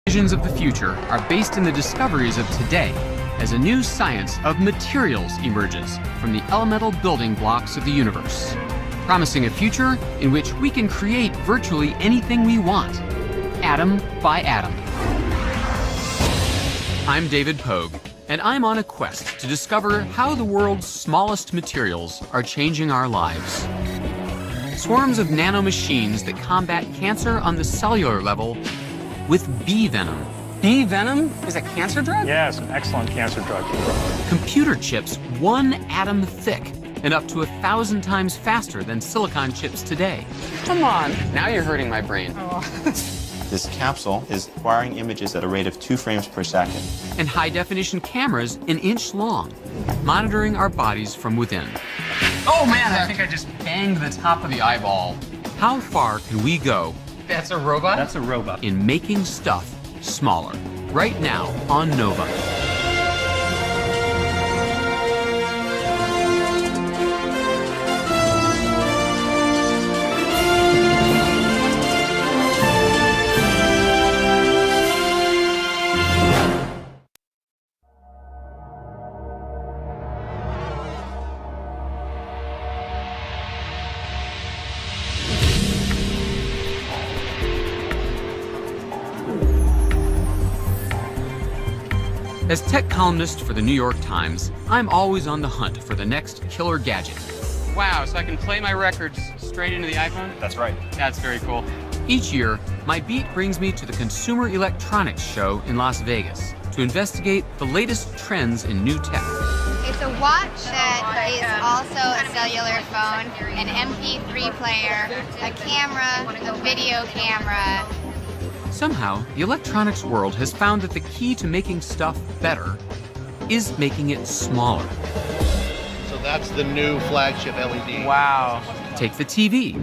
Visions of the future are based in the discoveries of today as a new science of materials emerges from the elemental building blocks of the universe, promising a future in which we can create virtually anything we want, atom by atom. I'm David Pogue, and I'm on a quest to discover how the world's smallest materials are changing our lives. Swarms of nanomachines that combat cancer on the cellular level with bee venom. Bee venom is a cancer drug? Yeah, it's an excellent cancer drug. Computer chips 1 atom thick and up to 1,000 times faster than silicon chips today. Come on, now you're hurting my brain. Oh. This capsule is acquiring images at a rate of 2 frames per second. And high-definition cameras an inch long, monitoring our bodies from within. Oh man, I think I just banged the top of the eyeball. How far can we go? That's a robot? That's a robot. In making stuff smaller. Right now on Nova. As tech columnist for the New York Times, I'm always on the hunt for the next killer gadget. Wow, so I can play my records straight into the iPhone? That's right. That's very cool. Each year, my beat brings me to the Consumer Electronics Show in Las Vegas to investigate the latest trends in new tech. It's a watch that is also a cellular phone, an MP3 player, a camera, a video camera. Somehow, the electronics world has found that the key to making stuff better is making it smaller. So that's the new flagship LED. Wow. Take the TV.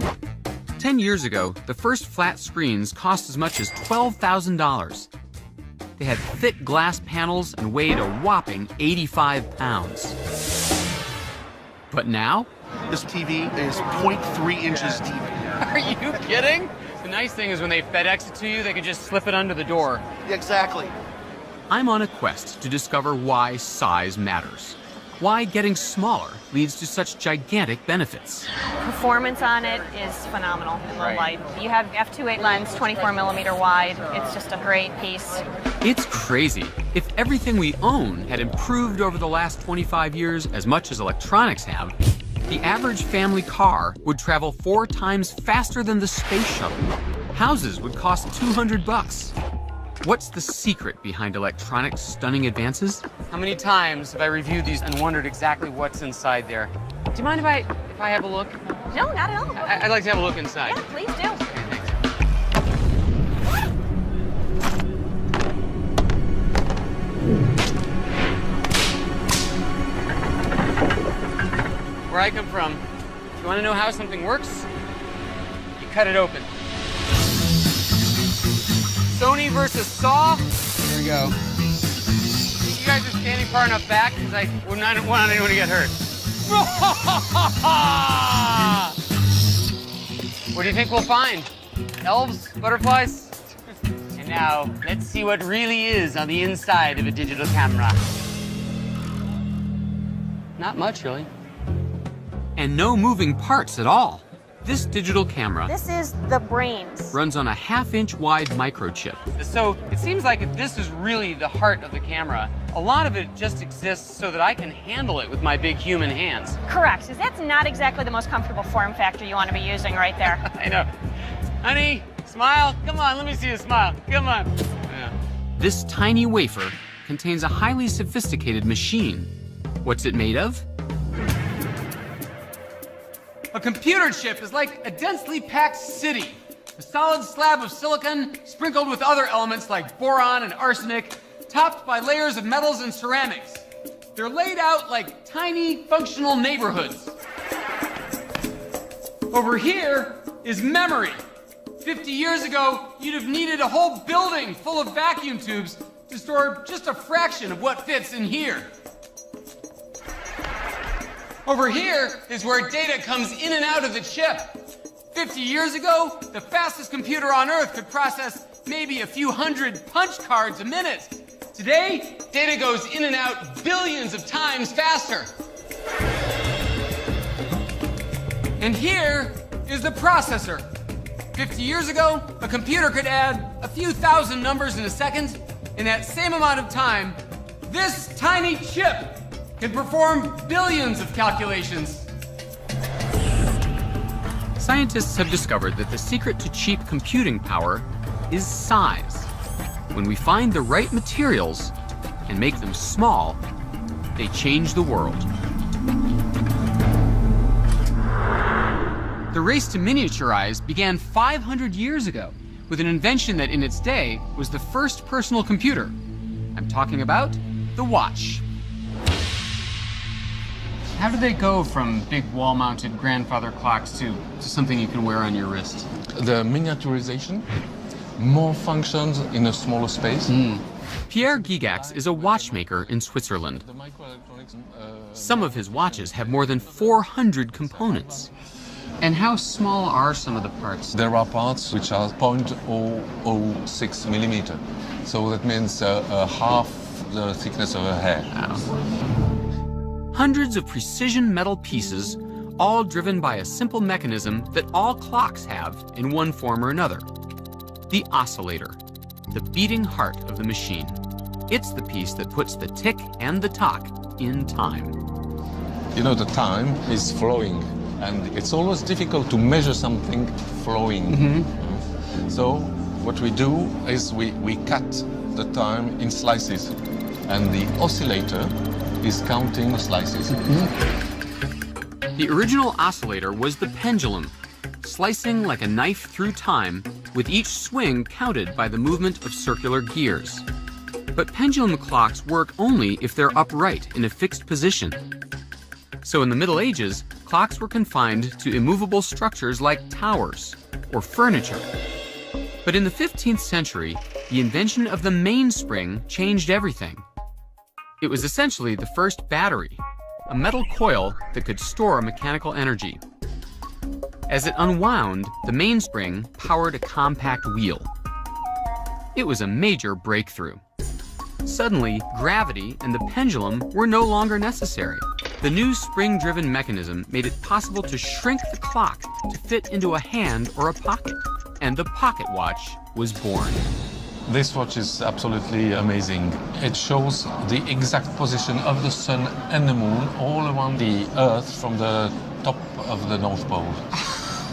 10 years ago, the first flat screens cost as much as $12,000. They had thick glass panels and weighed a whopping 85 pounds. But now? This TV is 0.3 inches deep. Are you kidding? The nice thing is when they FedEx it to you, they can just slip it under the door. Exactly. I'm on a quest to discover why size matters. Why getting smaller leads to such gigantic benefits. Performance on it is phenomenal in low light. You have f2.8 lens, 24 millimeter wide. It's just a great piece. It's crazy. If everything we own had improved over the last 25 years as much as electronics have, the average family car would travel 4 times faster than the space shuttle. Houses would cost $200. What's the secret behind electronics' stunning advances? How many times have I reviewed these and wondered exactly what's inside there? Do you mind if I have a look? No, not at all. I'd like to have a look inside. Yeah, please do. Okay, thanks. Where I come from, if you want to know how something works, you cut it open. Sony versus Saw. Here we go. You guys are standing far enough back because I wouldn't want anyone to get hurt. What do you think we'll find? Elves? Butterflies? And now, let's see what really is on the inside of a digital camera. Not much, really. And no moving parts at all. This digital camera This is the brains. runs on a 1/2-inch wide microchip. So it seems like if this is really the heart of the camera, a lot of it just exists so that I can handle it with my big human hands. Correct, because that's not exactly the most comfortable form factor you want to be using right there. I know. Honey, smile. Come on, let me see you smile. Come on. Yeah. This tiny wafer contains a highly sophisticated machine. What's it made of? A computer chip is like a densely packed city. A solid slab of silicon sprinkled with other elements like boron and arsenic, topped by layers of metals and ceramics. They're laid out like tiny functional neighborhoods. Over here is memory. 50 years ago, you'd have needed a whole building full of vacuum tubes to store just a fraction of what fits in here. Over here is where data comes in and out of the chip. 50 years ago, the fastest computer on Earth could process maybe a few hundred punch cards a minute. Today, data goes in and out billions of times faster. And here is the processor. 50 years ago, a computer could add a few thousand numbers in a second. In that same amount of time, this tiny chip can perform billions of calculations. Scientists have discovered that the secret to cheap computing power is size. When we find the right materials and make them small, they change the world. The race to miniaturize began 500 years ago with an invention that in its day was the first personal computer. I'm talking about the watch. How do they go from big wall-mounted grandfather clocks to something you can wear on your wrist? The miniaturization, more functions in a smaller space. Pierre Gigax is a watchmaker in Switzerland. The microelectronics, Some of his watches have more than 400 components. And how small are some of the parts? there are parts which are 0.006 millimeter. So that means half the thickness of a hair. Hundreds of precision metal pieces, all driven by a simple mechanism that all clocks have in one form or another. The oscillator, the beating heart of the machine. It's the piece that puts the tick and the tock in time. You know, the time is flowing, and it's always difficult to measure something flowing. So what we do is we cut the time in slices, and the oscillator is counting the slices. The original oscillator was the pendulum, slicing like a knife through time, with each swing counted by the movement of circular gears. But pendulum clocks work only if they're upright in a fixed position. So in the Middle Ages, clocks were confined to immovable structures like towers or furniture. But in the 15th century, the invention of the mainspring changed everything. It was essentially the first battery, a metal coil that could store mechanical energy. As it unwound, the mainspring powered a compact wheel. It was a major breakthrough. Suddenly, gravity and the pendulum were no longer necessary. The new spring-driven mechanism made it possible to shrink the clock to fit into a hand or a pocket, and the pocket watch was born. This watch is absolutely amazing. It shows the exact position of the sun and the moon all around the Earth from the top of the North Pole.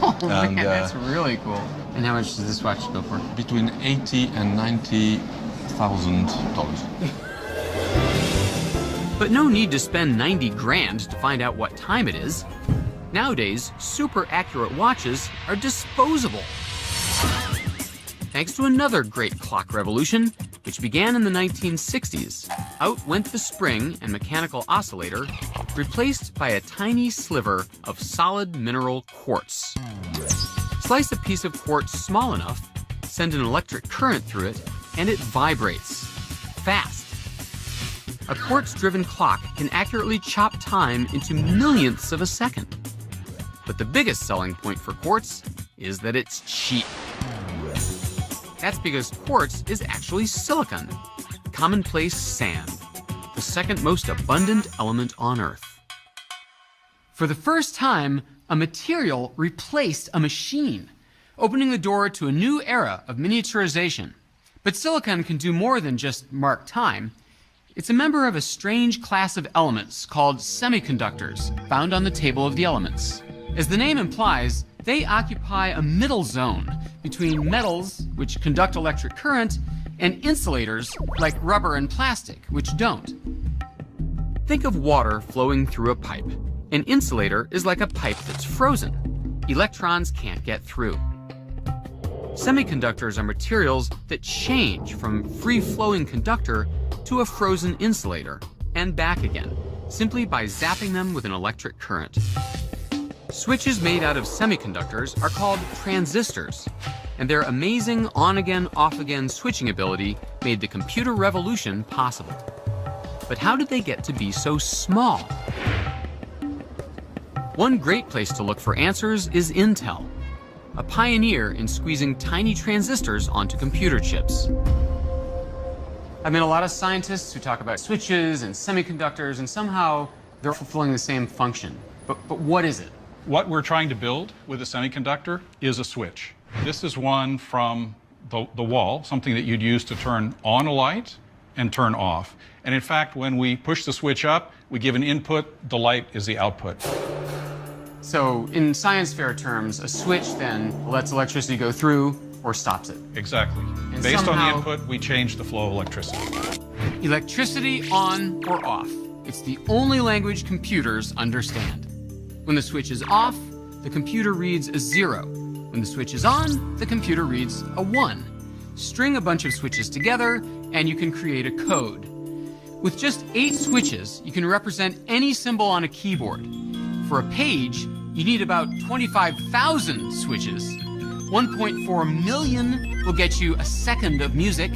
Oh man, that's really cool. And how much does this watch go for? Between $80,000 and $90,000. But no need to spend 90 grand to find out what time it is. Nowadays, super accurate watches are disposable. Thanks to another great clock revolution, which began in the 1960s, out went the spring and mechanical oscillator, replaced by a tiny sliver of solid mineral quartz. Slice a piece of quartz small enough, send an electric current through it, and it vibrates. Fast. A quartz-driven clock can accurately chop time into millionths of a second. But the biggest selling point for quartz is that it's cheap. That's because quartz is actually silicon, commonplace sand, the second most abundant element on Earth. For the first time, a material replaced a machine, opening the door to a new era of miniaturization. But silicon can do more than just mark time. It's a member of a strange class of elements called semiconductors, found on the table of the elements. As the name implies, they occupy a middle zone between metals, which conduct electric current, and insulators, like rubber and plastic, which don't. Think of water flowing through a pipe. An insulator is like a pipe that's frozen. Electrons can't get through. Semiconductors are materials that change from free-flowing conductor to a frozen insulator, and back again, simply by zapping them with an electric current. Switches made out of semiconductors are called transistors, and their amazing on-again, off-again switching ability made the computer revolution possible. But how did they get to be so small? One great place to look for answers is Intel. a pioneer in squeezing tiny transistors onto computer chips. I've met a lot of scientists who talk about switches and semiconductors, and somehow they're fulfilling the same function. But what is it? What we're trying to build with a semiconductor is a switch. This is one from the wall, something that you'd use to turn on a light and turn off. And in fact, when we push the switch up, we give an input, the light is the output. So in science fair terms, a switch then lets electricity go through or stops it. Exactly. And Based on somehow- the input, we change the flow of electricity. Electricity on or off. It's the only language computers understand. When the switch is off, the computer reads a 0. When the switch is on, the computer reads a 1. String a bunch of switches together, and you can create a code. With just 8 switches, you can represent any symbol on a keyboard. For a page, you need about 25,000 switches. 1.4 million will get you a second of music.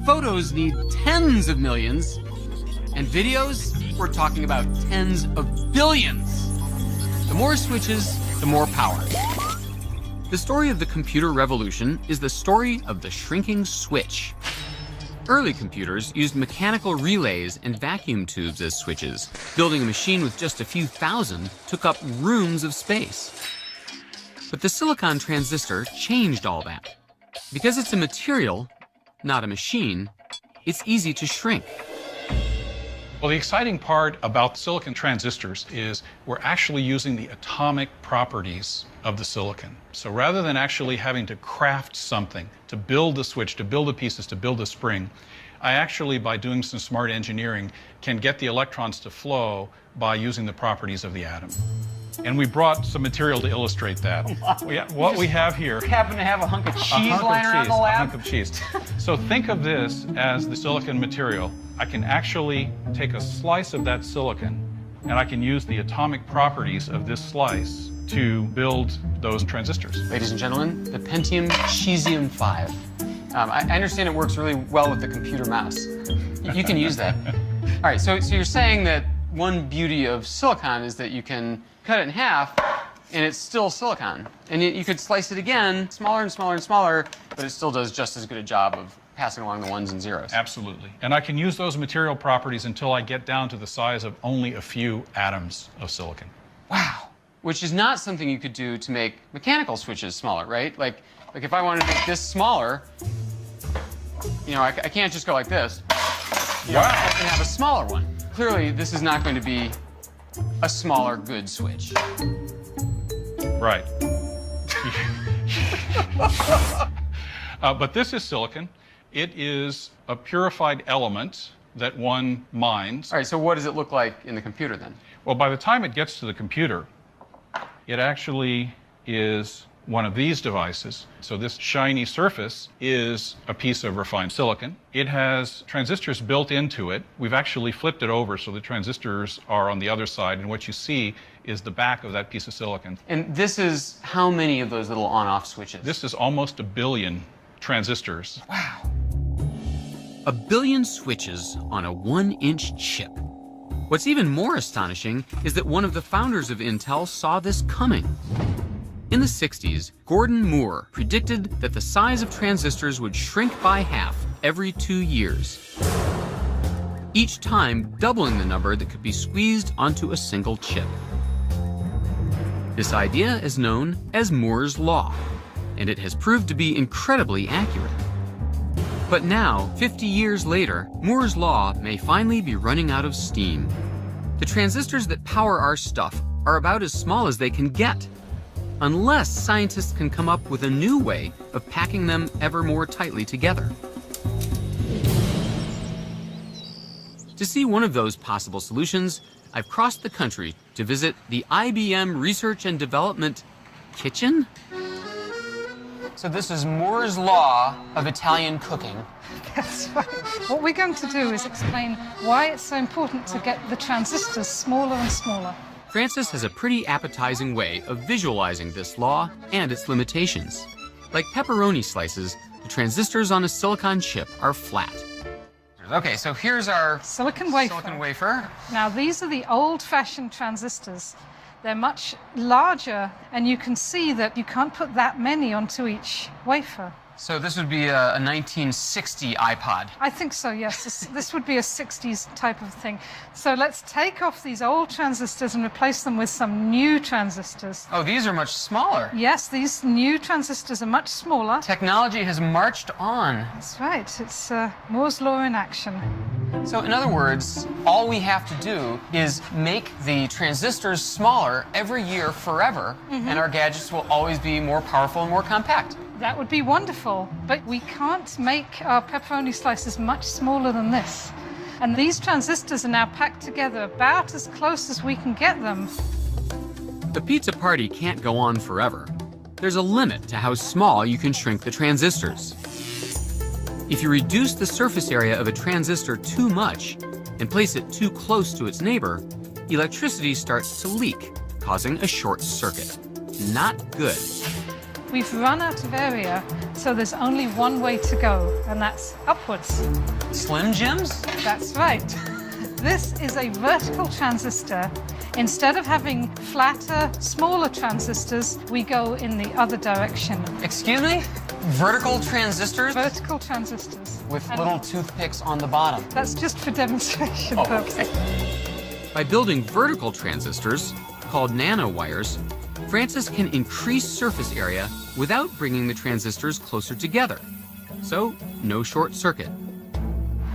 Photos need tens of millions. And videos, we're talking about tens of billions. The more switches, the more power. The story of the computer revolution is the story of the shrinking switch. Early computers used mechanical relays and vacuum tubes as switches. Building a machine with just a few thousand took up rooms of space. But the silicon transistor changed all that. Because it's a material, not a machine, it's easy to shrink. Well, the exciting part about silicon transistors is we're actually using the atomic properties of the silicon. So rather than actually having to craft something to build the switch, to build the pieces, to build the spring, I actually, by doing some smart engineering, can get the electrons to flow by using the properties of the atom. And we brought some material to illustrate that. What we have here... Happen to have a hunk of cheese lying around the a lab? hunk of cheese. So think of this as the silicon material. I can actually take a slice of that silicon, and I can use the atomic properties of this slice to build those transistors. Ladies and gentlemen, the Pentium Cesium 5. I understand it works really well with the computer mouse. You can use that. All right, so you're saying that one beauty of silicon is that you can cut it in half, and it's still silicon. And you could slice it again, smaller and smaller and smaller, but it still does just as good a job of passing along the ones and zeros. Absolutely. And I can use those material properties until I get down to the size of only a few atoms of silicon. Wow. Which is not something you could do to make mechanical switches smaller, right? Like if I wanted to make this smaller, you know, I can't just go like this. Wow. I can have a smaller one. Clearly, this is not going to be a smaller good switch. Right. But this is silicon. It is a purified element that one mines. All right, so what does it look like in the computer then? Well, by the time it gets to the computer, it actually is one of these devices. So this shiny surface is a piece of refined silicon. It has transistors built into it. We've actually flipped it over so the transistors are on the other side, and what you see is the back of that piece of silicon. And this is how many of those little on-off switches? This is almost 1 billion transistors. Wow. 1 billion switches on a 1-inch chip. What's even more astonishing is that one of the founders of Intel saw this coming. In the 60s, Gordon Moore predicted that the size of transistors would shrink by half every 2 years, each time doubling the number that could be squeezed onto a single chip. This idea is known as Moore's Law, and it has proved to be incredibly accurate. But now, 50 years later, Moore's Law may finally be running out of steam. The transistors that power our stuff are about as small as they can get, unless scientists can come up with a new way of packing them ever more tightly together. To see one of those possible solutions, I've crossed the country to visit the IBM Research and Development Kitchen? So this is Moore's Law of Italian cooking. That's right. What we're going to do is explain why it's so important to get the transistors smaller and smaller. Francis has a pretty appetizing way of visualizing this law and its limitations. Like pepperoni slices, the transistors on a silicon chip are flat. Okay, so here's our Silicon wafer. silicon wafer. Now, these are the old-fashioned transistors. They're much larger, and you can see that you can't put that many onto each wafer. So this would be a 1960 iPod. I think so, yes. This would be a 60s type of thing. So let's take off these old transistors and replace them with some new transistors. Oh, these are much smaller. Yes, these new transistors are much smaller. Technology has marched on. That's right. It's Moore's Law in action. So in other words, all we have to do is make the transistors smaller every year forever, and our gadgets will always be more powerful and more compact. That would be wonderful, but we can't make our pepperoni slices much smaller than this. And these transistors are now packed together about as close as we can get them. The pizza party can't go on forever. There's a limit to how small you can shrink the transistors. If you reduce the surface area of a transistor too much and place it too close to its neighbor, electricity starts to leak, causing a short circuit. Not good. We've run out of area, so there's only one way to go, and that's upwards. Slim Jims? That's right. This is a vertical transistor. Instead of having flatter, smaller transistors, we go in the other direction. Excuse me? Vertical transistors? Vertical transistors. With little toothpicks on the bottom. That's just for demonstration purposes. By building vertical transistors, called nanowires, Francis can increase surface area without bringing the transistors closer together. So, no short circuit.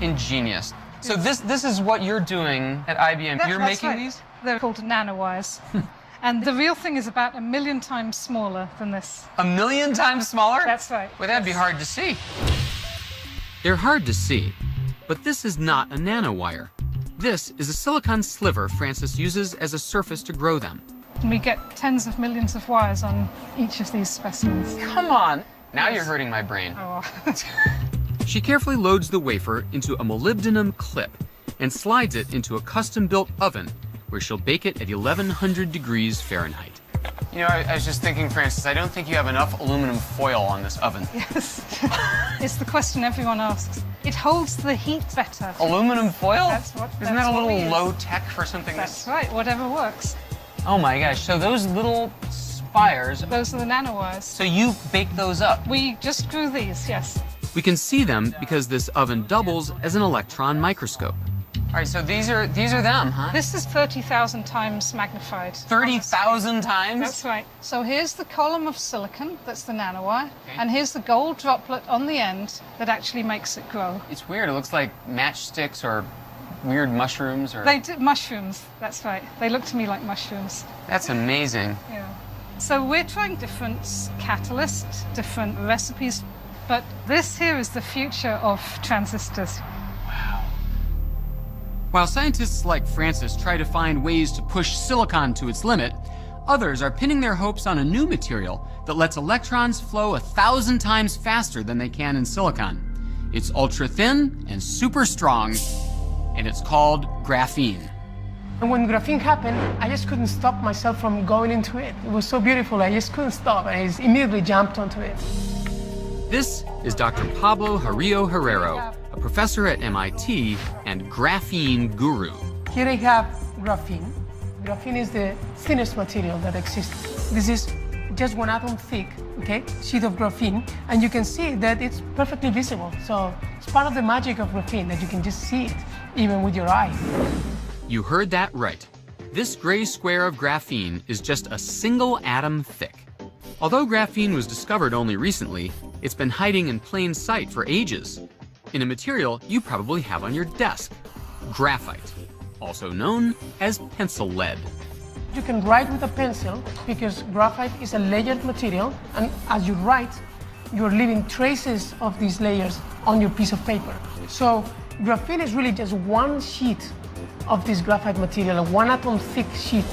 Ingenious. So this is what you're doing at IBM. You're making right. these? They're called nanowires. And the real thing is about 1 million times smaller than this. 1 million times smaller? That's right. Well, that'd be hard to see. They're hard to see, but this is not a nanowire. This is a silicon sliver Francis uses as a surface to grow them. And we get tens of millions of wires on each of these specimens. Come on. Now you're hurting my brain. Oh. She carefully loads the wafer into a molybdenum clip and slides it into a custom-built oven where she'll bake it at 1100 degrees Fahrenheit. You know, I was just thinking, Francis, I don't think you have enough aluminum foil on this oven. Yes. It's the question everyone asks. It holds the heat better. Aluminum foil? Isn't that a little low tech for something That's right, whatever works. Oh my gosh, so those little spires... Those are the nanowires. So you bake those up? We just grew these, yes. We can see them because this oven doubles as an electron microscope. All right, so these are them, huh? This is 30,000 times magnified. 30,000 times? That's right. So here's the column of silicon, that's the nanowire, and here's the gold droplet on the end that actually makes it grow. It's weird, it looks like matchsticks or weird mushrooms or... They do, mushrooms, that's right. They look to me like mushrooms. That's amazing. Yeah. So we're trying different catalysts, different recipes, but this here is the future of transistors. Wow. While scientists like Francis try to find ways to push silicon to its limit, others are pinning their hopes on a new material that lets electrons flow 1,000 times faster than they can in silicon. It's ultra thin and super strong, and it's called graphene. And when graphene happened, I just couldn't stop myself from going into it. It was so beautiful, I just couldn't stop. I just immediately jumped onto it. This is Dr. Pablo Jarillo Herrero, a professor at MIT and graphene guru. Here I have graphene. Graphene is the thinnest material that exists. This is just 1 atom thick, okay, sheet of graphene, and you can see that it's perfectly visible. So it's part of the magic of graphene that you can just see it, even with your eye. You heard that right. This gray square of graphene is just a single atom thick. Although graphene was discovered only recently, it's been hiding in plain sight for ages, in a material you probably have on your desk, graphite, also known as pencil lead. You can write with a pencil because graphite is a layered material, and as you write, you're leaving traces of these layers on your piece of paper. So graphene is really just one sheet of this graphite material, a 1 atom thick sheet.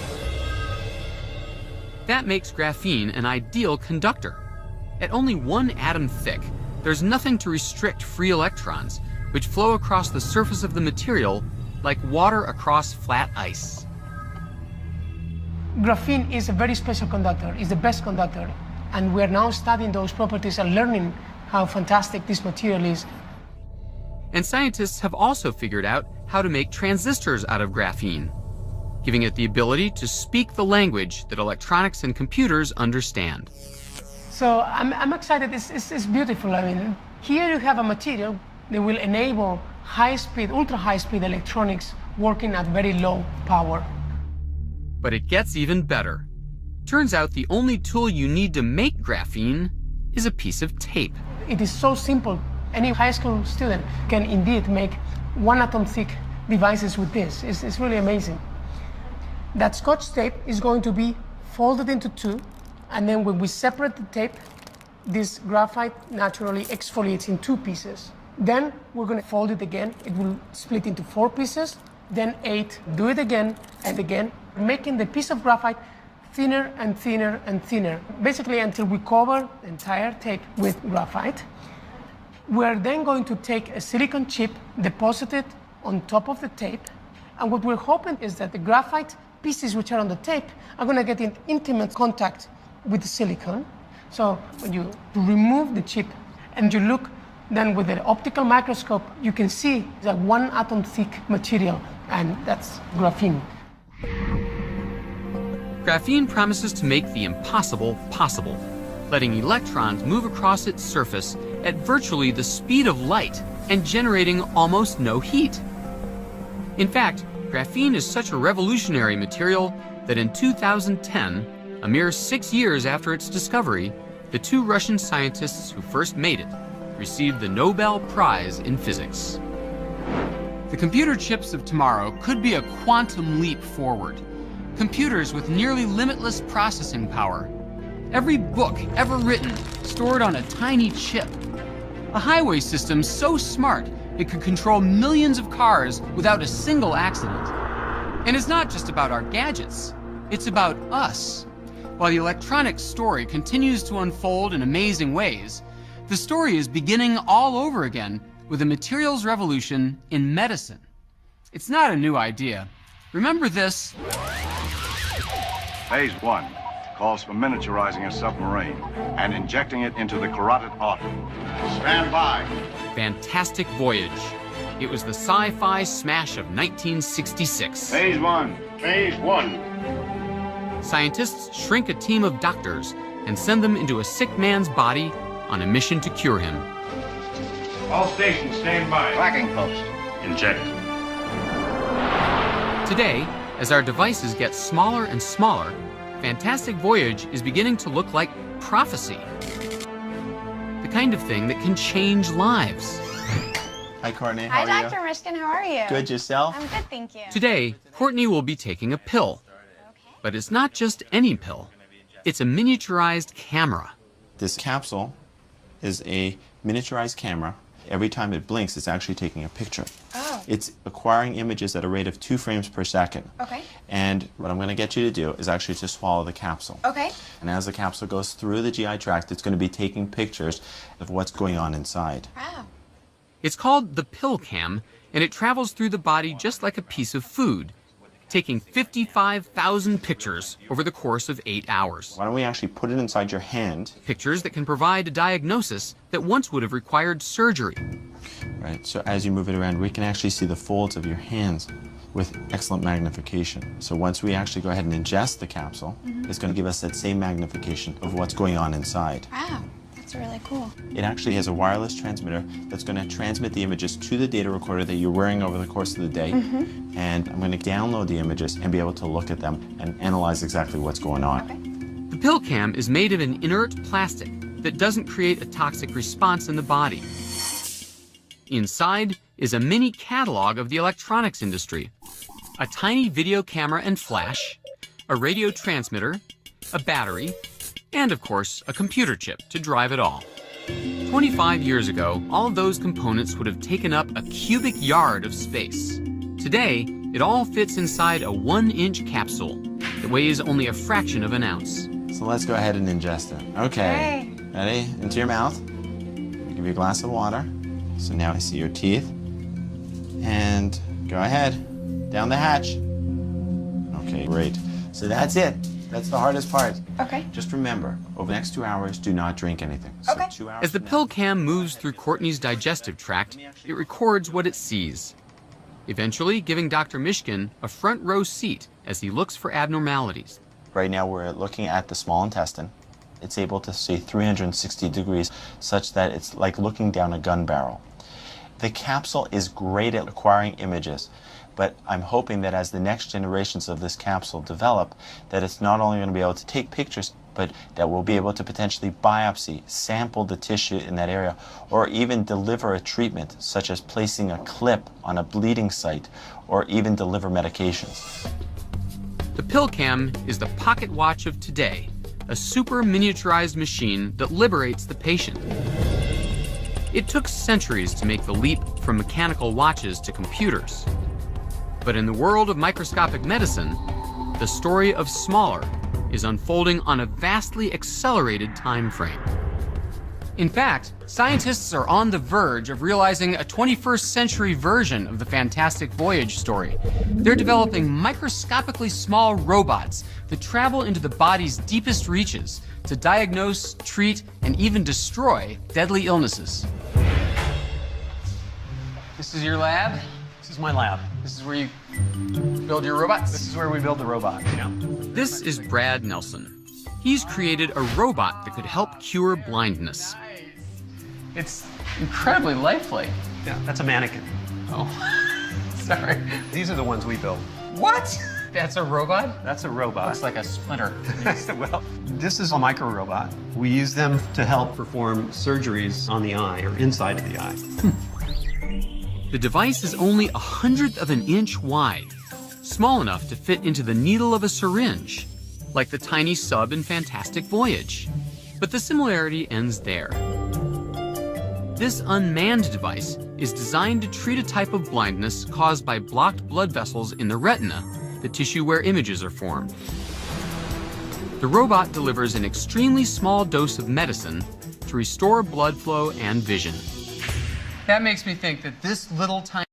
That makes graphene an ideal conductor. At only 1 atom thick, there's nothing to restrict free electrons, which flow across the surface of the material like water across flat ice. Graphene is a very special conductor, it's the best conductor, and we're now studying those properties and learning how fantastic this material is. And scientists have also figured out how to make transistors out of graphene. giving it the ability to speak the language that electronics and computers understand. So I'm excited. It's beautiful. I mean, here you have a material that will enable high-speed, ultra-high-speed electronics working at very low power. But it gets even better. Turns out the only tool you need to make graphene is a piece of tape. It is so simple. Any high school student can indeed make one-atom thick devices with this. It's really amazing. That Scotch tape is going to be folded into two, and then when we separate the tape, this graphite naturally exfoliates in two pieces. Then we're going to fold it again. It will split into 4 pieces, then 8. Do it again and again, making the piece of graphite thinner and thinner and thinner, basically until we cover the entire tape with graphite. We're then going to take a silicon chip, deposit it on top of the tape, and what we're hoping is that the graphite pieces which are on the tape are going to get in intimate contact with the silicon. So when you remove the chip and you look then with the optical microscope, you can see that one-atom thick material, and that's graphene. Graphene promises to make the impossible possible, letting electrons move across its surface at virtually the speed of light and generating almost no heat. In fact, graphene is such a revolutionary material that in 2010, a mere 6 years after its discovery, the 2 Russian scientists who first made it received the Nobel Prize in Physics. The computer chips of tomorrow could be a quantum leap forward. Computers with nearly limitless processing power. Every book ever written stored on a tiny chip. A highway system so smart it could control millions of cars without a single accident. And it's not just about our gadgets, it's about us. While the electronics story continues to unfold in amazing ways, the story is beginning all over again with a materials revolution in medicine. It's not a new idea. Remember this? Phase 1 calls for miniaturizing a submarine and injecting it into the carotid artery. Stand by. Fantastic Voyage. It was the sci-fi smash of 1966. Phase 1. Phase 1. Scientists shrink a team of doctors and send them into a sick man's body on a mission to cure him. All stations stand by. Tracking post. Inject. Today, as our devices get smaller and smaller, Fantastic Voyage is beginning to look like prophecy. The kind of thing that can change lives. Hi, Courtney. How are Hi, you? Dr. Mishkin. How are you? Good, yourself? I'm good, thank you. Today, Courtney will be taking a pill. But it's not just any pill. It's a miniaturized camera. This capsule is a miniaturized camera. Every time it blinks, it's actually taking a picture. Oh. It's acquiring images at a rate of 2 frames per second. Okay. And what I'm going to get you to do is actually to swallow the capsule. Okay. And as the capsule goes through the GI tract, it's going to be taking pictures of what's going on inside. Wow. It's called the pill cam, and it travels through the body just like a piece of food, taking 55,000 pictures over the course of 8 hours. Why don't we actually put it inside your hand? Pictures that can provide a diagnosis that once would have required surgery. Right, so as you move it around, we can actually see the folds of your hands with excellent magnification. So once we actually go ahead and ingest the capsule, it's going to give us that same magnification of what's going on inside. Wow. That's really cool. It actually has a wireless transmitter that's going to transmit the images to the data recorder that you're wearing over the course of the day. And I'm going to download the images and be able to look at them and analyze exactly what's going on. Okay. The pill cam is made of an inert plastic that doesn't create a toxic response in the body. Inside is a mini catalog of the electronics industry. A tiny video camera and flash, a radio transmitter, a battery, and of course, a computer chip to drive it all. 25 years ago, all of those components would have taken up a cubic yard of space. Today, it all fits inside a 1-inch capsule that weighs only a fraction of an ounce. So let's go ahead and ingest it. Okay. Ready? Into your mouth. I'll give you a glass of water. So now I see your teeth. And go ahead. Down the hatch. Okay, great. So that's it. That's the hardest part. Okay. Just remember, over the next 2 hours, do not drink anything. So Okay. 2 hours As the from now- pill cam moves through Courtney's digestive tract, it records what it sees. eventually giving Dr. Mishkin a front row seat as he looks for abnormalities. Right now we're looking at the small intestine. It's able to see 360 degrees, such that it's like looking down a gun barrel. The capsule is great at acquiring images, but I'm hoping that as the next generations of this capsule develop, that it's not only going to be able to take pictures, but that we'll be able to potentially biopsy, sample the tissue in that area, or even deliver a treatment, such as placing a clip on a bleeding site, or even deliver medications. The PillCam is the pocket watch of today, a super miniaturized machine that liberates the patient. It took centuries to make the leap from mechanical watches to computers. But in the world of microscopic medicine, the story of smaller is unfolding on a vastly accelerated time frame. In fact, scientists are on the verge of realizing a 21st century version of the Fantastic Voyage story. They're developing microscopically small robots that travel into the body's deepest reaches to diagnose, treat, and even destroy deadly illnesses. This is your lab? This is my lab. This is where you build your robots? This is where we build the robot, yeah. This is Brad Nelson. He's created a robot that could help cure blindness. It's incredibly lifelike. Yeah, that's a mannequin. Oh, sorry. These are the ones we build. What? That's a robot? That's a robot. Looks like a splinter. Well, this is a micro robot. We use them to help perform surgeries on the eye or inside of the eye. The device is only 1/100th of an inch wide, small enough to fit into the needle of a syringe, like the tiny sub in Fantastic Voyage. But the similarity ends there. This unmanned device is designed to treat a type of blindness caused by blocked blood vessels in the retina, the tissue where images are formed. The robot delivers an extremely small dose of medicine to restore blood flow and vision. That makes me think that this little tiny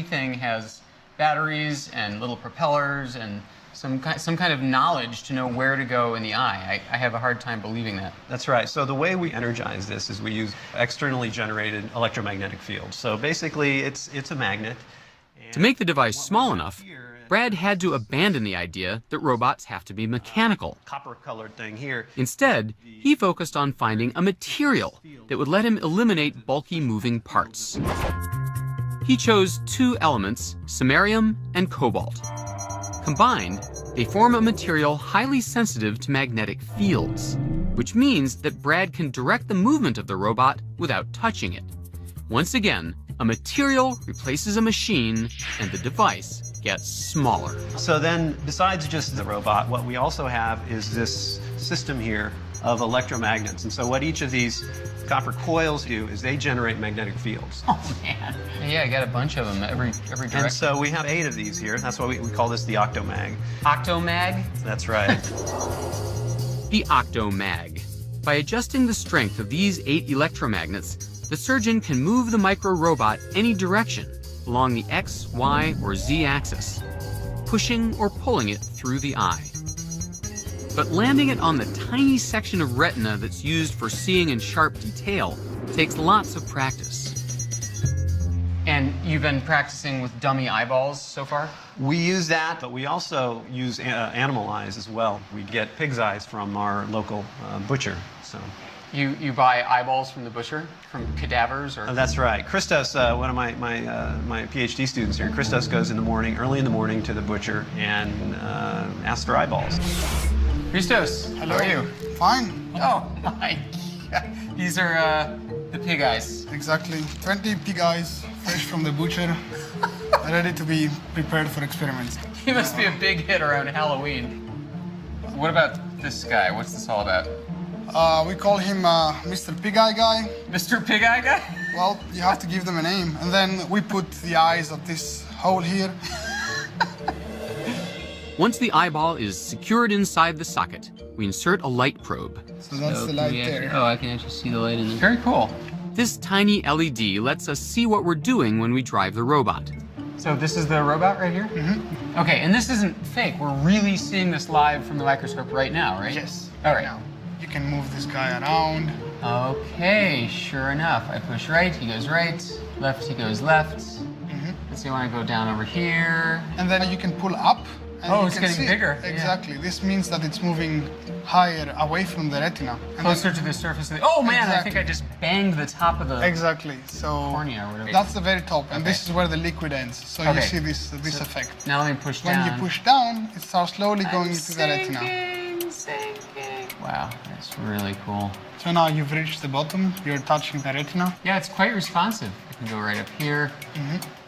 thing has batteries and little propellers and some kind of knowledge to know where to go in the eye. I have a hard time believing that. That's right. So the way we energize this is we use externally generated electromagnetic fields. So basically, it's a magnet. To make the device small enough, Brad had to abandon the idea that robots have to be mechanical. Copper-colored thing here. Instead, he focused on finding a material that would let him eliminate bulky moving parts. He chose two elements, samarium and cobalt. Combined, they form a material highly sensitive to magnetic fields, which means that Brad can direct the movement of the robot without touching it. Once again, a material replaces a machine, and the device gets smaller. So then, besides just the robot, what we also have is this system here of electromagnets. And so what each of these copper coils do is they generate magnetic fields. Oh, man. Yeah, I got a bunch of them, every direction. And so we have 8 of these here. That's why we call this the Octomag. Octomag? That's right. The Octomag. By adjusting the strength of these 8 electromagnets, the surgeon can move the micro-robot any direction along the X, Y, or Z axis, pushing or pulling it through the eye. But landing it on the tiny section of retina that's used for seeing in sharp detail takes lots of practice. And you've been practicing with dummy eyeballs so far? We use that, but we also use animal eyes as well. We get pig's eyes from our local butcher. So. You buy eyeballs from the butcher, from cadavers, or? That's right. Christos, one of my PhD students here, Christos goes in the morning, early in the morning, to the butcher and asks for eyeballs. Christos, how are you? Fine. Oh my God. These are the pig eyes. Exactly. 20 pig eyes, fresh from the butcher, ready to be prepared for experiments. He must be a big hit around Halloween. What about this guy? What's this all about? We call him Mr. Pig Eye Guy. Mr. Pig Eye Guy? Well, you have to give them a name. And then we put the eyes at this hole here. Once the eyeball is secured inside the socket, we insert a light probe. So that's the light there. Oh, I can actually see the light in there. Very cool. This tiny LED lets us see what we're doing when we drive the robot. So this is the robot right here? Mm-hmm. Okay, and this isn't fake. We're really seeing this live from the microscope right now, right? Yes. All right. You can move this guy around. Okay, sure enough. I push right, he goes right. Left, he goes left. Let's see, I want to go down over here. And then you can pull up. And oh, you it's can getting see. bigger. Exactly. Yeah. This means that it's moving higher away from the retina. And closer to the surface of the... Oh, man, exactly. I think I just banged the top of the... Exactly. So cornea or whatever. That's the very top, and this is where the liquid ends. So you see this effect. Now let me push down. When you push down, it starts slowly going into the retina. Sinking. Wow, that's really cool. So now you've reached the bottom, you're touching the retina. Yeah, it's quite responsive. I can go right up here.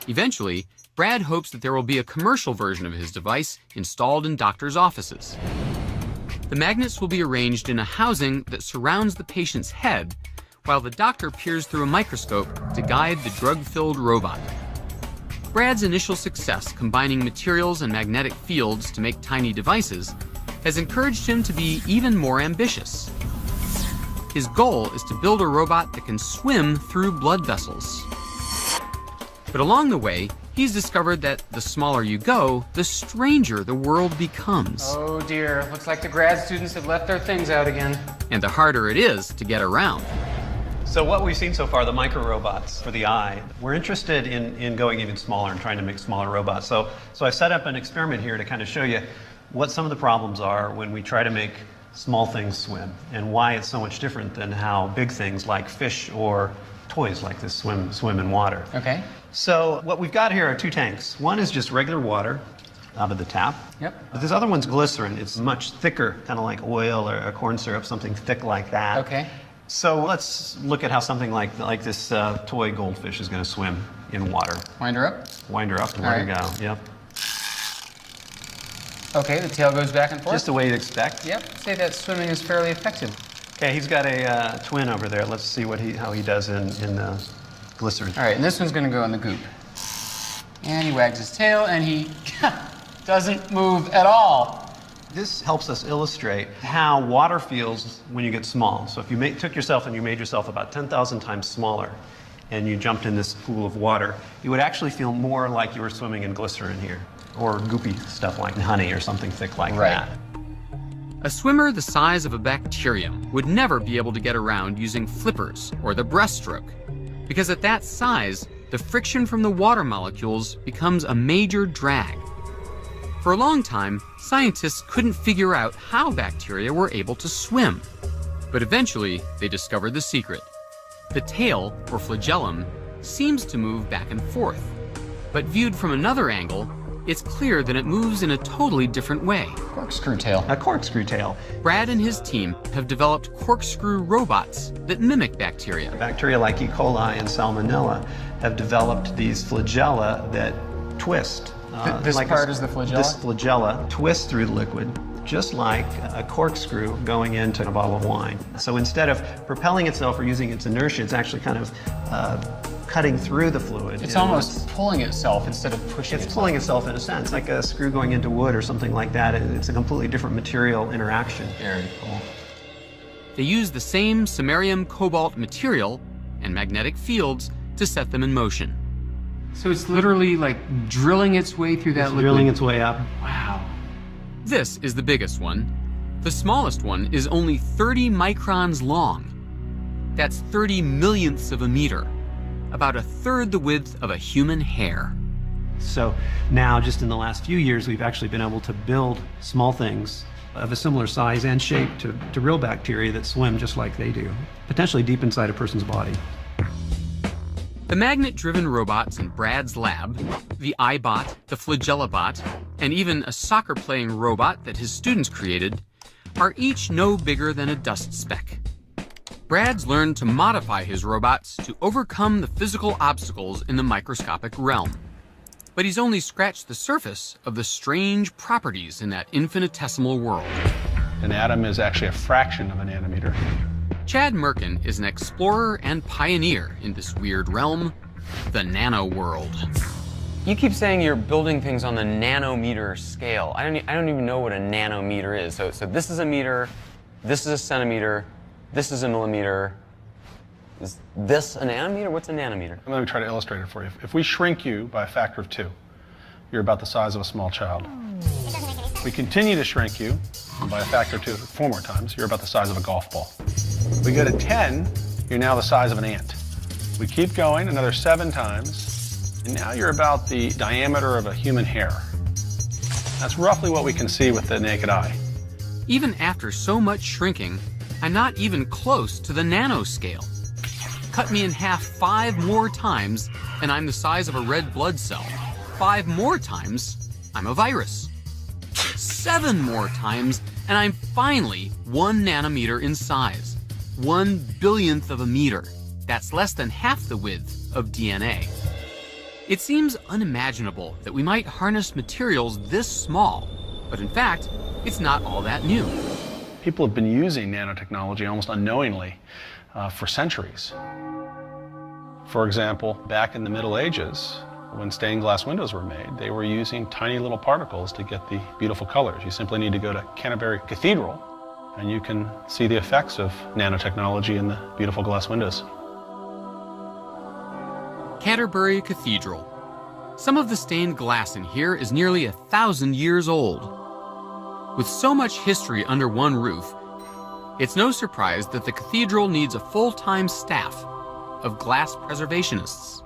Eventually, Brad hopes that there will be a commercial version of his device installed in doctors' offices. The magnets will be arranged in a housing that surrounds the patient's head, while the doctor peers through a microscope to guide the drug-filled robot. Brad's initial success combining materials and magnetic fields to make tiny devices has encouraged him to be even more ambitious. His goal is to build a robot that can swim through blood vessels. But along the way, he's discovered that the smaller you go, the stranger the world becomes. Oh dear, looks like the grad students have left their things out again. And the harder it is to get around. So what we've seen so far, the micro robots for the eye, we're interested in going even smaller and trying to make smaller robots. So I've set up an experiment here to kind of show you what some of the problems are when we try to make small things swim and why it's so much different than how big things like fish or toys like this swim in water. Okay. So what we've got here are two tanks. One is just regular water out of the tap. Yep. But this other one's glycerin. It's much thicker, kind of like oil or a corn syrup, something thick like that. Okay. So let's look at how something like this toy goldfish is going to swim in water. Wind her up. Wind her up and let her go. Yep. Okay, the tail goes back and forth. Just the way you'd expect. Yep. Say that swimming is fairly effective. Okay, he's got a twin over there. Let's see how he does in the glycerin. All right, and this one's going to go in the goop. And he wags his tail, and he doesn't move at all. This helps us illustrate how water feels when you get small. So if you took yourself and you made yourself about 10,000 times smaller, and you jumped in this pool of water, you would actually feel more like you were swimming in glycerin here, or goopy stuff like honey or something thick like that. A swimmer the size of a bacterium would never be able to get around using flippers or the breaststroke, because at that size, the friction from the water molecules becomes a major drag. For a long time, scientists couldn't figure out how bacteria were able to swim. But eventually, they discovered the secret. The tail, or flagellum, seems to move back and forth. But viewed from another angle, it's clear that it moves in a totally different way. Corkscrew tail. A corkscrew tail. Brad and his team have developed corkscrew robots that mimic bacteria. Bacteria like E. coli and Salmonella have developed these flagella that twist. This part is the flagella? This flagella twists through the liquid, just like a corkscrew going into a bottle of wine. So instead of propelling itself or using its inertia, it's actually kind of cutting through the fluid. It's almost pulling itself instead of pushing itself. It's pulling itself in a sense, like a screw going into wood or something like that. It's a completely different material interaction. Very cool. They use the same samarium cobalt material and magnetic fields to set them in motion. So it's literally like drilling its way through that liquid? Drilling its way up. Wow. This is the biggest one. The smallest one is only 30 microns long. That's 30 millionths of a meter, about a third the width of a human hair. So now, just in the last few years, we've actually been able to build small things of a similar size and shape to real bacteria that swim just like they do, potentially deep inside a person's body. The magnet-driven robots in Brad's lab, the iBot, the FlagellaBot, and even a soccer-playing robot that his students created, are each no bigger than a dust speck. Brad's learned to modify his robots to overcome the physical obstacles in the microscopic realm. But he's only scratched the surface of the strange properties in that infinitesimal world. An atom is actually a fraction of a nanometer. Chad Merkin is an explorer and pioneer in this weird realm, the nano world. You keep saying you're building things on the nanometer scale. I don't even know what a nanometer is. So this is a meter, this is a centimeter, this is a millimeter. Is this a nanometer? What's a nanometer? Let me try to illustrate it for you. If we shrink you by a factor of 2, you're about the size of a small child. It doesn't make any sense. We continue to shrink you by a factor of 2, 4 more times. You're about the size of a golf ball. We go to 10, you're now the size of an ant. We keep going another 7 times, and now you're about the diameter of a human hair. That's roughly what we can see with the naked eye. Even after so much shrinking, I'm not even close to the nano scale. Cut me in half 5 more times, and I'm the size of a red blood cell. 5 more times, I'm a virus. 7 more times, and I'm finally 1 nanometer in size. 1 billionth of a meter. That's less than half the width of DNA. It seems unimaginable that we might harness materials this small, but in fact, it's not all that new. People have been using nanotechnology almost unknowingly for centuries. For example, back in the Middle Ages, when stained glass windows were made, they were using tiny little particles to get the beautiful colors. You simply need to go to Canterbury Cathedral, and you can see the effects of nanotechnology in the beautiful glass windows. Canterbury Cathedral. Some of the stained glass in here is nearly 1,000 years old. With so much history under one roof, it's no surprise that the cathedral needs a full-time staff of glass preservationists.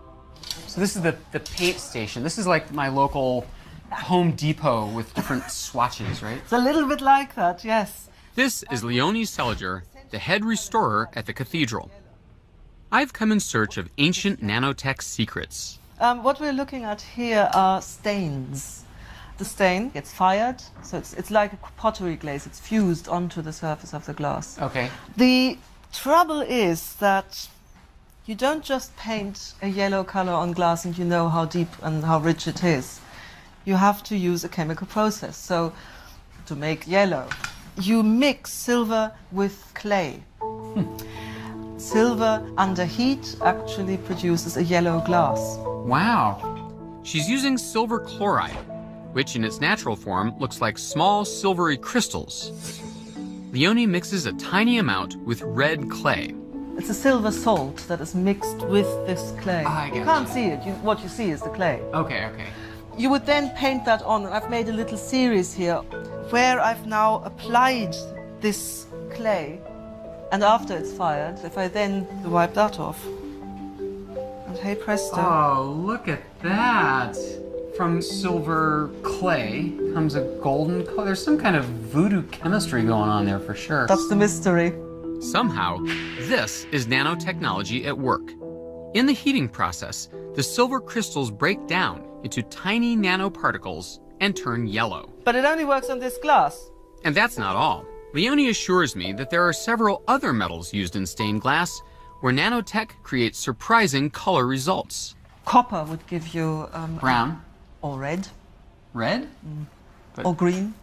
So this is the paint station. This is like my local Home Depot with different swatches, right? It's a little bit like that, yes. This is Leonie Seliger, the head restorer at the cathedral. I've come in search of ancient nanotech secrets. What we're looking at here are stains. The stain gets fired, so it's like a pottery glaze. It's fused onto the surface of the glass. Okay. The trouble is that you don't just paint a yellow color on glass and you know how deep and how rich it is. You have to use a chemical process. So to make yellow, you mix silver with clay. Silver under heat actually produces a yellow glass. Wow. She's using silver chloride, which in its natural form looks like small silvery crystals. Leonie mixes a tiny amount with red clay. It's a silver salt that is mixed with this clay. I get you can't see it. What you see is the clay. Okay, okay. You would then paint that on, and I've made a little series here where I've now applied this clay, and after it's fired, if I then wipe that off, and hey presto. Oh, look at that. From silver clay comes a golden color. There's some kind of voodoo chemistry going on there for sure. That's the mystery. Somehow, this is nanotechnology at work. In the heating process, the silver crystals break down into tiny nanoparticles and turn yellow. But it only works on this glass. And that's not all. Leonie assures me that there are several other metals used in stained glass where nanotech creates surprising color results. Copper would give you brown or red. Red? Or green.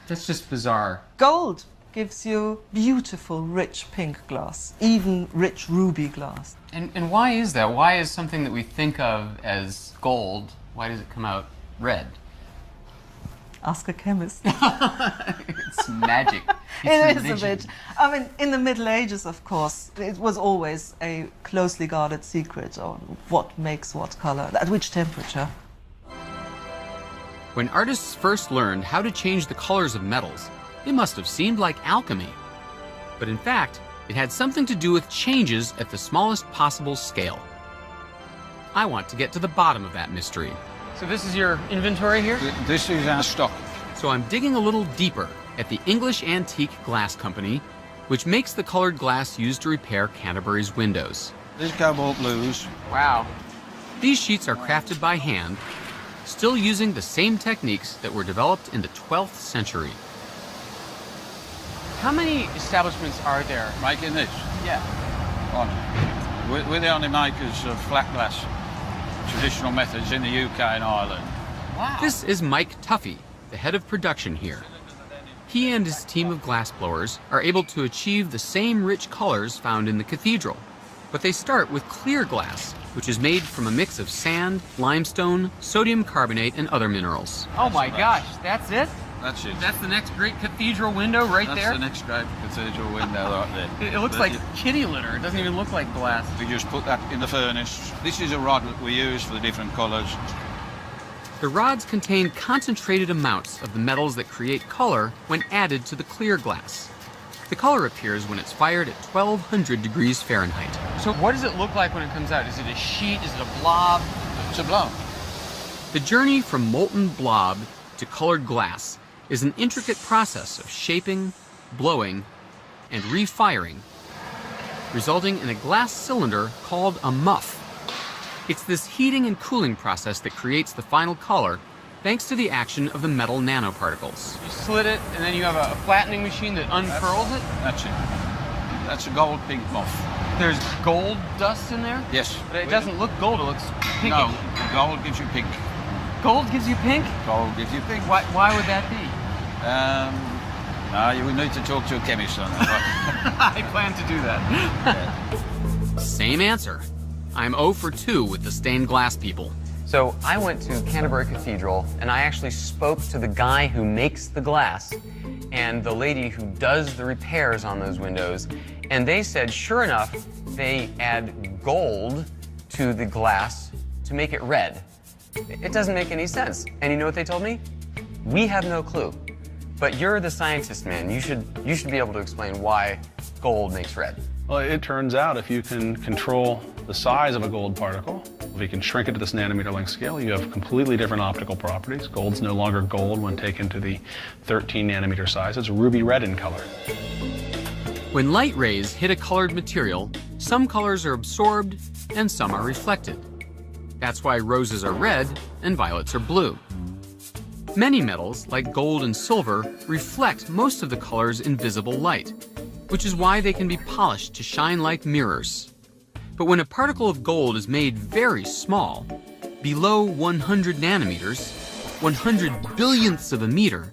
That's just bizarre. Gold gives you beautiful, rich pink glass, even rich ruby glass. And why is that? Why is something that we think of as gold, why does it come out red? Ask a chemist. It's magic. It is a bit. I mean, in the Middle Ages, of course, it was always a closely guarded secret on what makes what color, at which temperature. When artists first learned how to change the colors of metals, it must have seemed like alchemy. But in fact, it had something to do with changes at the smallest possible scale. I want to get to the bottom of that mystery. So this is your inventory here? This is our stock. So I'm digging a little deeper at the English Antique Glass Company, which makes the colored glass used to repair Canterbury's windows. This is cobalt blues. Wow. These sheets are crafted by hand, still using the same techniques that were developed in the 12th century. How many establishments are there? Making this? Yeah. We're the only makers of flat glass, traditional methods in the UK and Ireland. Wow. This is Mike Tuffy, the head of production here. He and his team of glassblowers are able to achieve the same rich colors found in the cathedral, but they start with clear glass, which is made from a mix of sand, limestone, sodium carbonate, and other minerals. Oh my gosh, that's it? That's it. That's the next great cathedral window right there? That's the next great cathedral window right there. It looks like kitty litter. It doesn't even look like glass. We just put that in the furnace. This is a rod that we use for the different colours. The rods contain concentrated amounts of the metals that create color when added to the clear glass. The color appears when it's fired at 1200 degrees Fahrenheit. So what does it look like when it comes out? Is it a sheet? Is it a blob? It's a blob. The journey from molten blob to colored glass is an intricate process of shaping, blowing, and refiring, resulting in a glass cylinder called a muff. It's this heating and cooling process that creates the final color thanks to the action of the metal nanoparticles. You slit it, and then you have a flattening machine that unfurls it? That's it. That's a gold pink muff. There's gold dust in there? Yes. But it doesn't look gold, it looks pinkish. No, gold gives you pink. Gold gives you pink? Gold gives you pink. Why would that be? You would need to talk to a chemist on that. I plan to do that. Same answer. I'm 0 for 2 with the stained glass people. So I went to Canterbury Cathedral, and I actually spoke to the guy who makes the glass and the lady who does the repairs on those windows, and they said, sure enough, they add gold to the glass to make it red. It doesn't make any sense. And you know what they told me? We have no clue. But you're the scientist, man. You should be able to explain why gold makes red. Well, it turns out if you can control the size of a gold particle, if you can shrink it to this nanometer length scale, you have completely different optical properties. Gold's no longer gold when taken to the 13 nanometer size. It's ruby red in color. When light rays hit a colored material, some colors are absorbed and some are reflected. That's why roses are red and violets are blue. Many metals, like gold and silver, reflect most of the colors in visible light, which is why they can be polished to shine like mirrors. But when a particle of gold is made very small, below 100 nanometers, 100 billionths of a meter,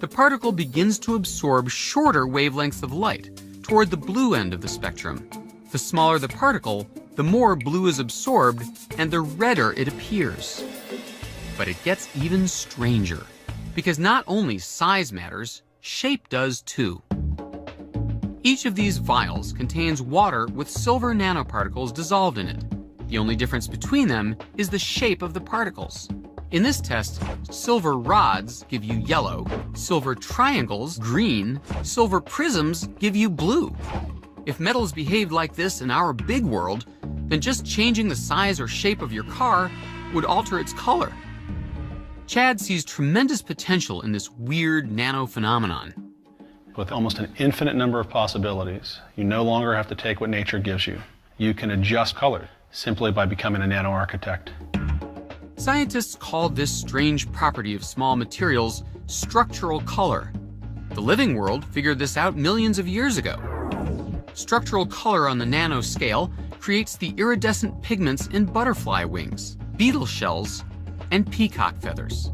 the particle begins to absorb shorter wavelengths of light toward the blue end of the spectrum. The smaller the particle, the more blue is absorbed and the redder it appears. But it gets even stranger, because not only size matters, shape does too. Each of these vials contains water with silver nanoparticles dissolved in it. The only difference between them is the shape of the particles. In this test, silver rods give you yellow, silver triangles green, silver prisms give you blue. If metals behaved like this in our big world, then just changing the size or shape of your car would alter its color. Chad sees tremendous potential in this weird nano phenomenon. With almost an infinite number of possibilities, you no longer have to take what nature gives you. You can adjust color simply by becoming a nano-architect. Scientists called this strange property of small materials structural color. The living world figured this out millions of years ago. Structural color on the nano scale creates the iridescent pigments in butterfly wings, beetle shells, and peacock feathers.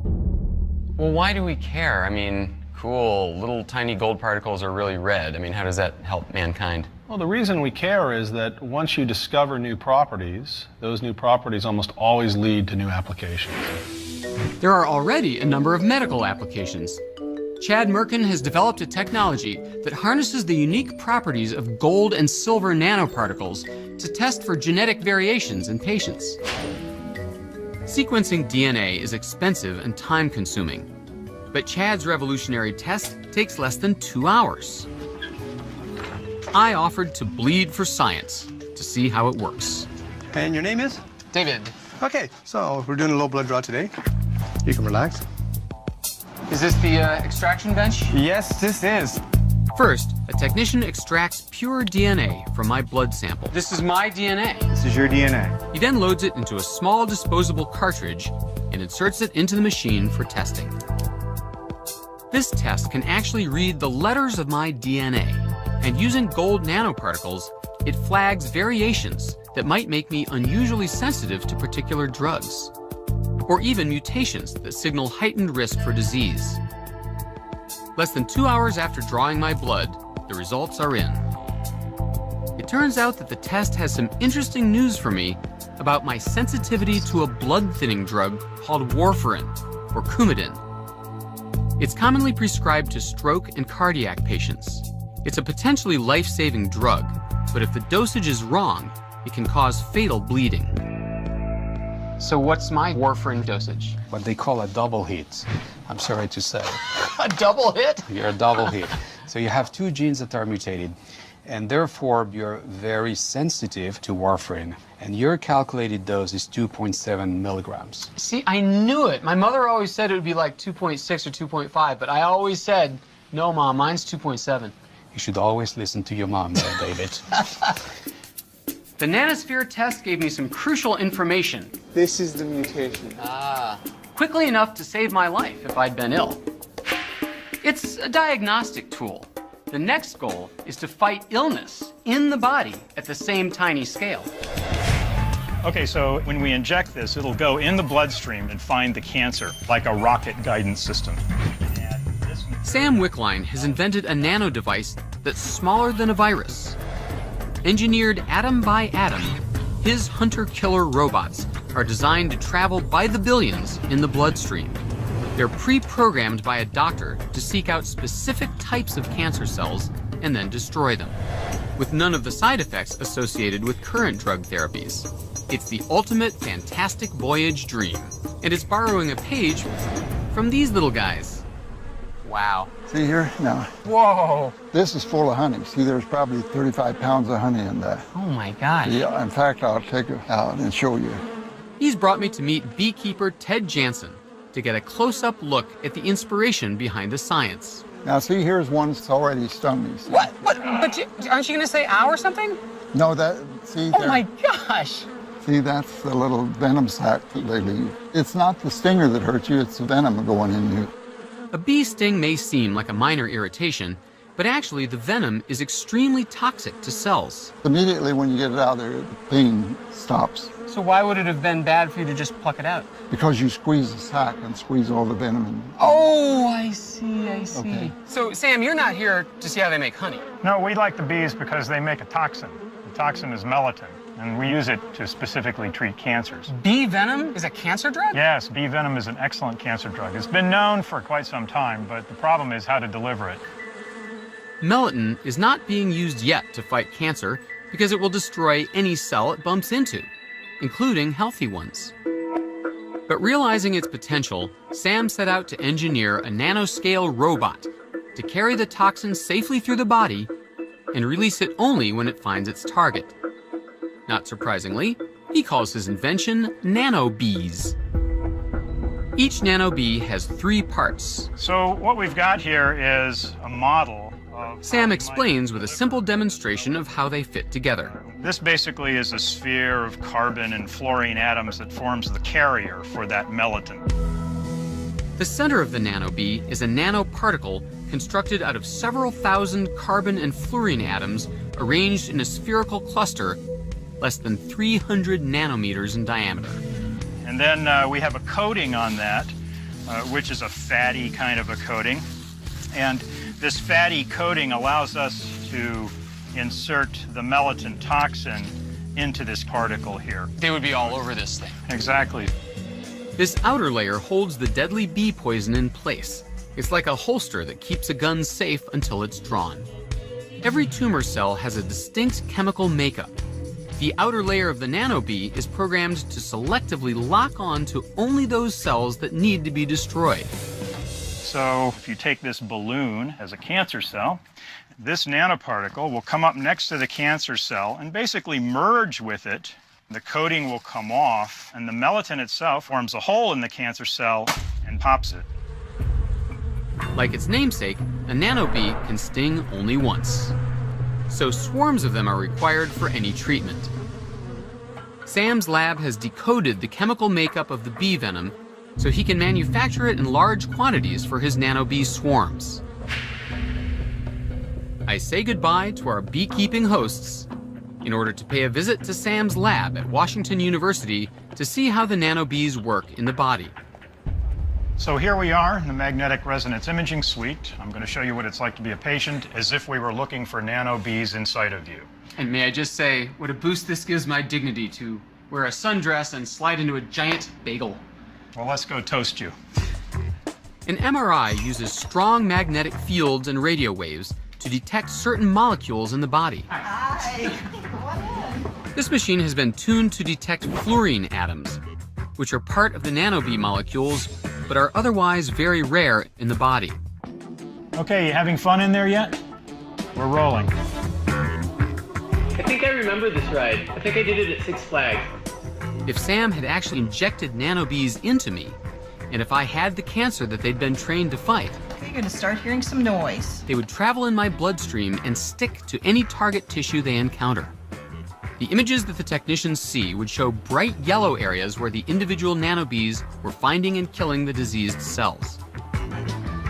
Well, why do we care? I mean, cool, little tiny gold particles are really red. I mean, how does that help mankind? Well, the reason we care is that once you discover new properties, those new properties almost always lead to new applications. There are already a number of medical applications. Chad Merkin has developed a technology that harnesses the unique properties of gold and silver nanoparticles to test for genetic variations in patients. Sequencing DNA is expensive and time-consuming, but Chad's revolutionary test takes less than 2 hours. I offered to bleed for science to see how it works. And your name is? David. Okay, so we're doing a low blood draw today. You can relax. Is this the extraction bench? Yes, this is. First, a technician extracts pure DNA from my blood sample. This is my DNA. This is your DNA. He then loads it into a small disposable cartridge and inserts it into the machine for testing. This test can actually read the letters of my DNA, and using gold nanoparticles, it flags variations that might make me unusually sensitive to particular drugs, or even mutations that signal heightened risk for disease. Less than 2 hours after drawing my blood, the results are in. It turns out that the test has some interesting news for me about my sensitivity to a blood-thinning drug called warfarin, or Coumadin. It's commonly prescribed to stroke and cardiac patients. It's a potentially life-saving drug, but if the dosage is wrong, it can cause fatal bleeding. So what's my warfarin dosage? What they call a double hit, I'm sorry to say. A double hit? You're a double hit. So you have two genes that are mutated, and therefore you're very sensitive to warfarin. And your calculated dose is 2.7 milligrams. See, I knew it. My mother always said it would be like 2.6 or 2.5, but I always said, no, Mom, mine's 2.7. You should always listen to your mom there, David. The nanosphere test gave me some crucial information. This is the mutation. Quickly enough to save my life if I'd been ill. It's a diagnostic tool. The next goal is to fight illness in the body at the same tiny scale. Okay, so when we inject this, it'll go in the bloodstream and find the cancer, like a rocket guidance system. Sam Wickline has invented a nano device that's smaller than a virus. Engineered atom by atom, his hunter-killer robots are designed to travel by the billions in the bloodstream. They're pre-programmed by a doctor to seek out specific types of cancer cells and then destroy them, with none of the side effects associated with current drug therapies. It's the ultimate fantastic voyage dream, and it's borrowing a page from these little guys. Wow. See here? Now. Whoa. This is full of honey. See, there's probably 35 pounds of honey in that. Oh my gosh. Yeah, in fact, I'll take it out and show you. He's brought me to meet beekeeper Ted Jansen to get a close-up look at the inspiration behind the science. Now, see, here's one that's already stung me. See? What? But aren't you going to say ow or something? No, see. Oh my gosh. See, that's the little venom sac that they leave. It's not the stinger that hurts you, it's the venom going in you. A bee sting may seem like a minor irritation, but actually the venom is extremely toxic to cells. Immediately when you get it out there, the pain stops. So why would it have been bad for you to just pluck it out? Because you squeeze the sac and squeeze all the venom in. Oh, I see. Okay. So, Sam, you're not here to see how they make honey. No, we like the bees because they make a toxin. The toxin is melatonin, and we use it to specifically treat cancers. Bee venom is a cancer drug? Yes, bee venom is an excellent cancer drug. It's been known for quite some time, but the problem is how to deliver it. Melatonin is not being used yet to fight cancer because it will destroy any cell it bumps into, including healthy ones. But realizing its potential, Sam set out to engineer a nanoscale robot to carry the toxin safely through the body and release it only when it finds its target. Not surprisingly, he calls his invention nano bees. Each nano bee has 3 parts. So what we've got here is a model of... Sam explains with a simple demonstration of how they fit together. This basically is a sphere of carbon and fluorine atoms that forms the carrier for that melatonin. The center of the nano bee is a nanoparticle constructed out of several thousand carbon and fluorine atoms arranged in a spherical cluster less than 300 nanometers in diameter. And then we have a coating on that, which is a fatty kind of a coating. And this fatty coating allows us to insert the melatonin toxin into this particle here. They would be all over this thing. Exactly. This outer layer holds the deadly bee poison in place. It's like a holster that keeps a gun safe until it's drawn. Every tumor cell has a distinct chemical makeup. The outer layer of the nano bee is programmed to selectively lock on to only those cells that need to be destroyed. So if you take this balloon as a cancer cell, this nanoparticle will come up next to the cancer cell and basically merge with it. The coating will come off, and the melatonin itself forms a hole in the cancer cell and pops it. Like its namesake, a nano bee can sting only once. So swarms of them are required for any treatment. Sam's lab has decoded the chemical makeup of the bee venom so he can manufacture it in large quantities for his nano bee swarms. I say goodbye to our beekeeping hosts in order to pay a visit to Sam's lab at Washington University to see how the nano bees work in the body. So here we are in the magnetic resonance imaging suite. I'm going to show you what it's like to be a patient as if we were looking for nano bees inside of you. And may I just say, what a boost this gives my dignity to wear a sundress and slide into a giant bagel. Well, let's go toast you. An MRI uses strong magnetic fields and radio waves to detect certain molecules in the body. Hi. This machine has been tuned to detect fluorine atoms, which are part of the nanobee molecules, but are otherwise very rare in the body. Okay, you having fun in there yet? We're rolling. I think I remember this ride. I think I did it at Six Flags. If Sam had actually injected nanobees into me, and if I had the cancer that they'd been trained to fight, You're going to start hearing some noise. they would travel in my bloodstream and stick to any target tissue they encounter. The images that the technicians see would show bright yellow areas where the individual nanobees were finding and killing the diseased cells.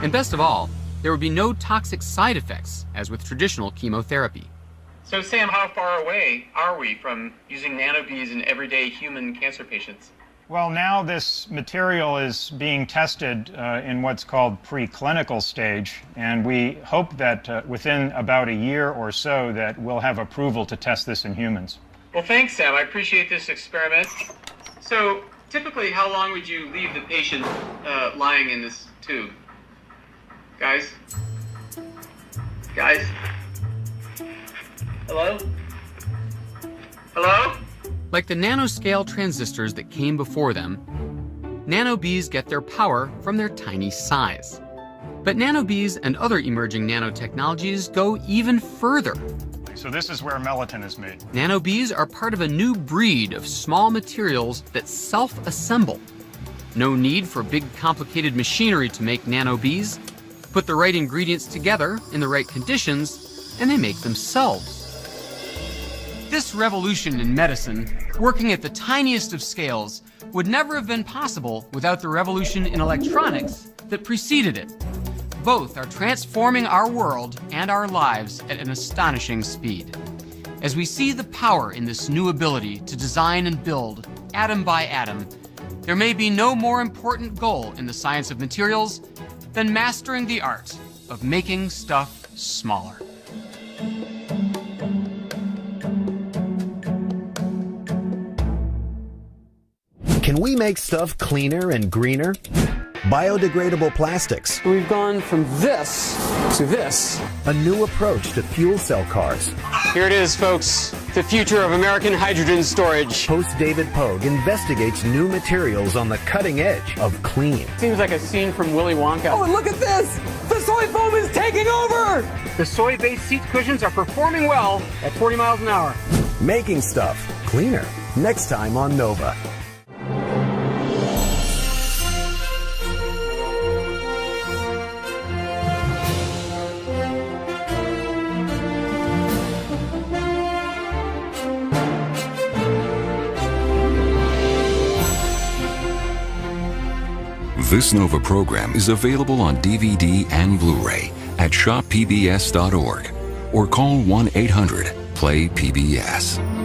And best of all, there would be no toxic side effects, as with traditional chemotherapy. So Sam, how far away are we from using nanobees in everyday human cancer patients? Well, now this material is being tested in what's called preclinical stage, and we hope that within about a year or so that we'll have approval to test this in humans. Well, thanks, Sam. I appreciate this experiment. So, typically, how long would you leave the patient lying in this tube? Guys? Guys? Hello? Hello? Like the nanoscale transistors that came before them, nanobees get their power from their tiny size. But nanobees and other emerging nanotechnologies go even further. So this is where melatonin is made. Nanobees are part of a new breed of small materials that self-assemble. No need for big complicated machinery to make nanobees. Put the right ingredients together in the right conditions, and they make themselves. This revolution in medicine, working at the tiniest of scales, would never have been possible without the revolution in electronics that preceded it. Both are transforming our world and our lives at an astonishing speed. As we see the power in this new ability to design and build, atom by atom, there may be no more important goal in the science of materials than mastering the art of making stuff smaller. Can we make stuff cleaner and greener? Biodegradable plastics. We've gone from this to this. A new approach to fuel cell cars. Here it is, folks. The future of American hydrogen storage. Host David Pogue investigates new materials on the cutting edge of clean. Seems like a scene from Willy Wonka. Oh, and look at this! The soy foam is taking over! The soy-based seat cushions are performing well at 40 miles an hour. Making stuff cleaner. Next time on Nova. This Nova program is available on DVD and Blu-ray at shoppbs.org or call 1-800-PLAY-PBS.